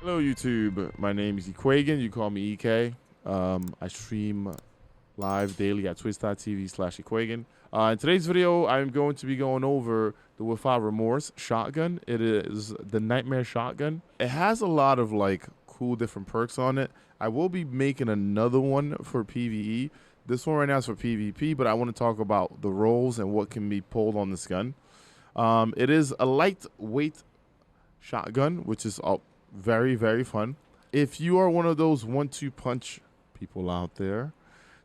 Hello YouTube, my name is Ekuegan, you call me EK. I stream live daily at twitch.tv/Ekuegan. In today's video, I'm going to be going over the Without Remorse shotgun. It is the Nightmare shotgun. It has a lot of like cool different perks on it. I will be making another one for PvE. This one right now is for PvP, but I want to talk about the rolls and what can be pulled on this gun. It is a lightweight shotgun, which is very, very fun. If you are one of those 1-2 punch people out there,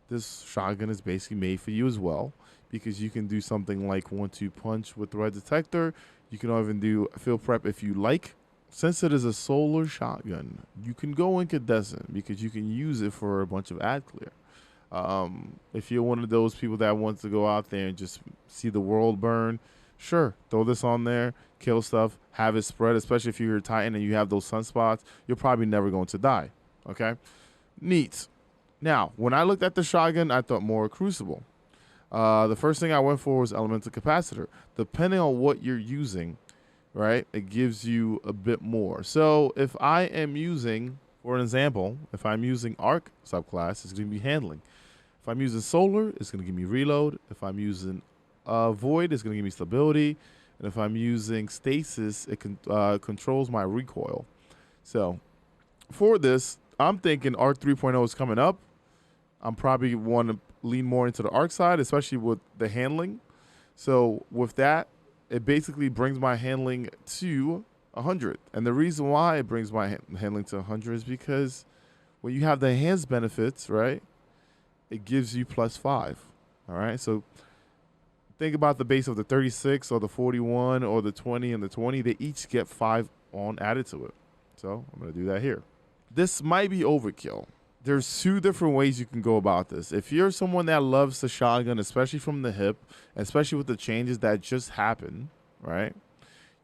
this shotgun is basically made for you as well, because you can do something like 1-2 punch with threat detector. You can even do field prep if you like. Since it is a solar shotgun, you can go incandescent because you can use it for a bunch of ad clear. If you're one of those people that wants to go out there and just see the world burn, sure, throw this on there, kill stuff, have it spread, especially if you're a Titan and you have those sunspots, you're probably never going to die, okay? Neat. Now, when I looked at the shotgun, I thought more Crucible. The first thing I went for was elemental capacitor. Depending on what you're using, right, it gives you a bit more. So if I am using, for an example, if I'm using Arc subclass, it's going to be handling. If I'm using Solar, it's going to give me reload. If I'm using Void, it's going to give me stability. And if I'm using Stasis, it controls my recoil. So for this, I'm thinking Arc 3.0 is coming up. I'm probably want to lean more into the Arc side, especially with the handling. So with that, it basically brings my handling to 100. And the reason why it brings my handling to 100 is because when you have the enhanced benefits, right, it gives you +5. All right, so think about the base of the 36 or the 41 or the 20 and the 20. They each get 5 on added to it. So I'm going to do that here. This might be overkill. There's 2 different ways you can go about this. If you're someone that loves the shotgun, especially from the hip, especially with the changes that just happened, right,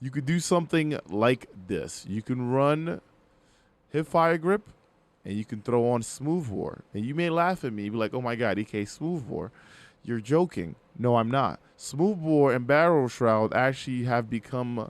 you could do something like this. You can run hip fire grip and you can throw on smooth bore. And you may laugh at me, be like, oh my God, EK, smooth bore. You're joking. No, I'm not. Smooth bore and barrel shroud actually have become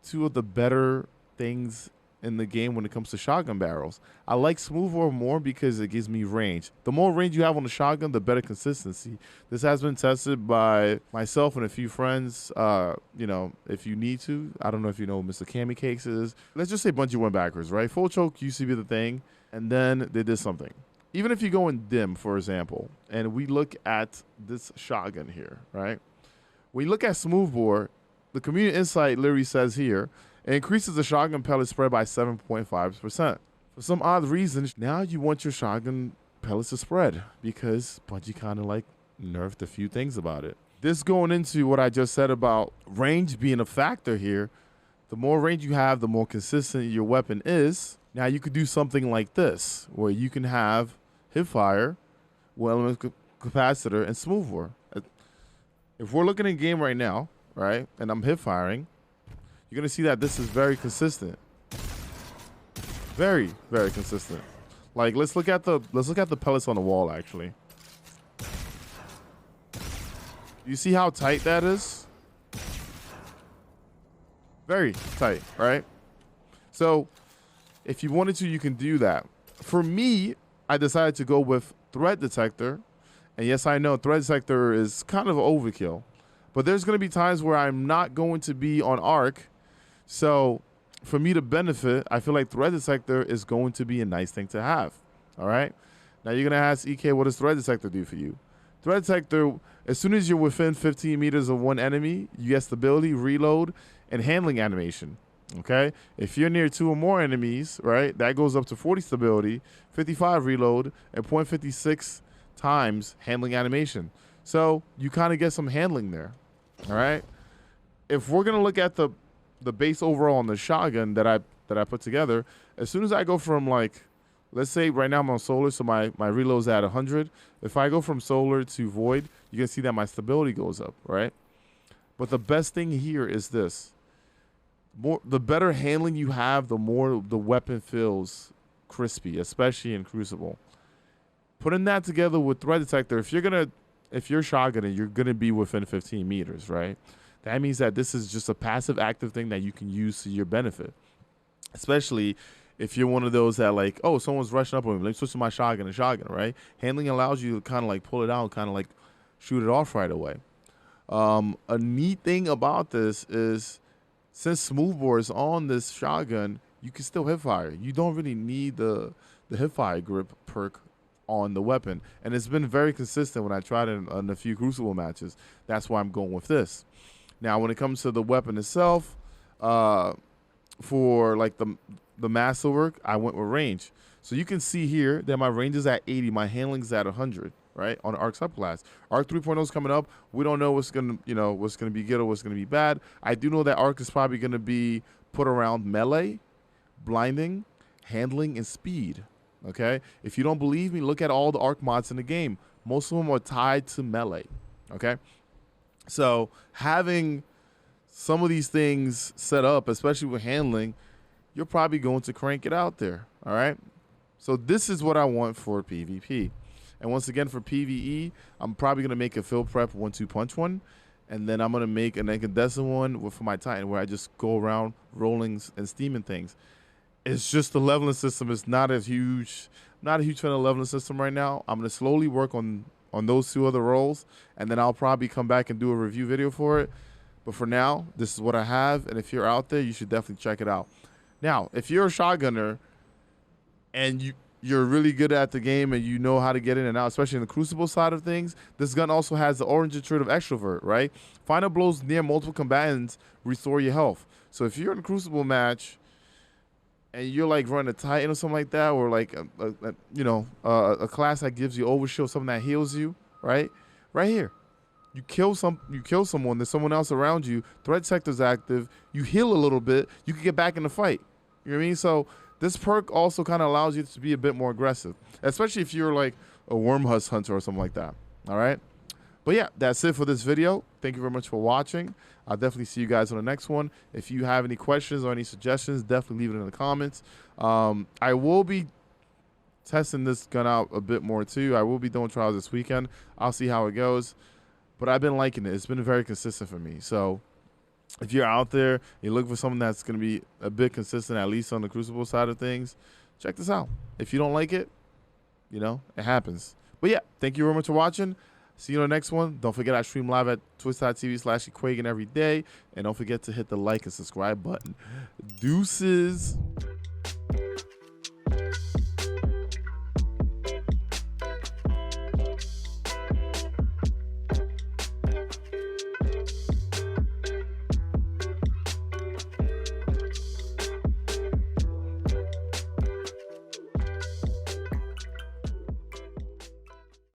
2 of the better things in the game when it comes to shotgun barrels. I like smooth bore more because it gives me range. The more range you have on the shotgun, the better consistency. This has been tested by myself and a few friends. You know, if you need to, I don't know if you know Mr. Cammy Cakes is. Let's just say Bungie went backwards, right? Full choke used to be the thing, and then they did something. Even if you go in dim, for example, and we look at this shotgun here, right? When you look at smooth bore, the community insight literally says here, it increases the shotgun pellet spread by 7.5%. For some odd reason, now you want your shotgun pellets to spread because Bungie kind of like nerfed a few things about it. This going into what I just said about range being a factor here. The more range you have, the more consistent your weapon is. Now you could do something like this, where you can have hip fire, elemental capacitor, and smooth bore. If we're looking in game right now, right, and I'm hip firing, you're gonna see that this is very consistent. Very, very consistent. Like let's look at the pellets on the wall actually. You see how tight that is? Very tight, right? So if you wanted to, you can do that. For me, I decided to go with threat detector. And yes, I know threat detector is kind of overkill, but there's going to be times where I'm not going to be on arc. So for me to benefit, I feel like threat detector is going to be a nice thing to have. All right. Now you're going to ask, EK, what does threat detector do for you? Threat detector, as soon as you're within 15 meters of one enemy, you get stability, reload, and handling animation. Okay, if you're near 2 or more enemies, right, that goes up to 40 stability, 55 reload, and 0.56 times handling animation. So you kind of get some handling there. All right. If we're gonna look at the base overall on the shotgun that I put together, as soon as I go from like, let's say right now I'm on solar, so my reload's at 100. If I go from solar to void, you can see that my stability goes up, right? But the best thing here is this. The better handling you have, the more the weapon feels crispy, especially in Crucible. Putting that together with threat detector, if you're shotgunning, you're gonna be within 15 meters, right? That means that this is just a passive active thing that you can use to your benefit. Especially if you're one of those that like, oh, someone's rushing up on me, let me switch to my shotgun and shotgun, right? Handling allows you to kind of like pull it out and kind of like shoot it off right away. A neat thing about this is since smoothbore is on this shotgun, you can still hip fire. You don't really need the hip fire grip perk on the weapon, and it's been very consistent when I tried it in a few Crucible matches. That's why I'm going with this. Now, when it comes to the weapon itself, for like the masterwork, I went with range. So you can see here that my range is at 80, my handling's at 100, right? On the Arc subclass. Arc 3.0 is coming up. We don't know what's gonna be good or what's gonna be bad. I do know that Arc is probably gonna be put around melee, blinding, handling, and speed. Okay? If you don't believe me, look at all the Arc mods in the game. Most of them are tied to melee. Okay? So having some of these things set up, especially with handling, you're probably going to crank it out there. All right? So this is what I want for PvP. And once again, for PvE, I'm probably going to make a field prep 1-2 punch one. And then I'm going to make an incandescent one for my Titan where I just go around rolling and steaming things. It's just the leveling system is not as huge. I'm not a huge fan of the leveling system right now. I'm going to slowly work on those 2 other roles. And then I'll probably come back and do a review video for it. But for now, this is what I have. And if you're out there, you should definitely check it out. Now, if you're a shotgunner and you're really good at the game and you know how to get in and out, especially in the Crucible side of things, this gun also has the orange trait of extrovert, right? Final blows near multiple combatants restore your health. So if you're in a Crucible match and you're like running a Titan or something like that, or like a class that gives you overshield, something that heals you, right? Right here. You kill someone, there's someone else around you, threat sector's active, you heal a little bit, you can get back in the fight. You know what I mean? So this perk also kind of allows you to be a bit more aggressive, especially if you're like a worm husk hunter or something like that. All right? But yeah, that's it for this video. Thank you very much for watching. I'll definitely see you guys on the next one. If you have any questions or any suggestions, definitely leave it in the comments. I will be testing this gun out a bit more too. I will be doing trials this weekend. I'll see how it goes. But I've been liking it. It's been very consistent for me. So if you're out there, you're looking for something that's going to be a bit consistent, at least on the Crucible side of things, check this out. If you don't like it, it happens. But yeah, thank you very much for watching. See you on the next one. Don't forget I stream live at twitch.tv/Ekuegan every day. And don't forget to hit the like and subscribe button. Deuces.